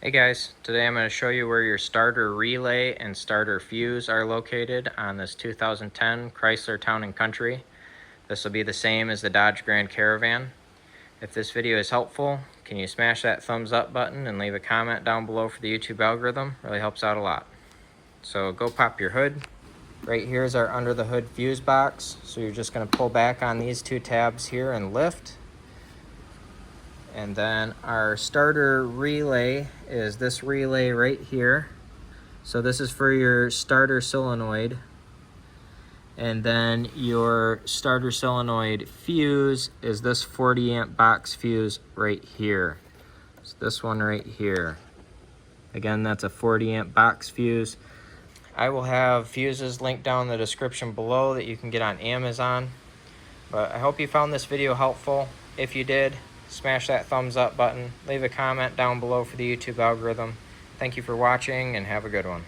Hey guys, today I'm going to show you where your starter relay and starter fuse are located on this 2010 Chrysler Town and Country. This will be the same as the Dodge Grand Caravan. If this video is helpful, can you smash that thumbs up button and leave a comment down below for the YouTube algorithm? Really helps out a lot. So go pop your hood. Right here is our under the hood fuse box. So you're just going to pull back on these two tabs here and lift. And then our starter relay is this relay right here. So this is for your starter solenoid. And then your starter solenoid fuse is this 40 amp box fuse right here. It's this one right here. Again, that's a 40 amp box fuse. I will have fuses linked down in the description below that you can get on Amazon. But I hope you found this video helpful. If you did, smash that thumbs up button, leave a comment down below for the YouTube algorithm. Thank you for watching and have a good one.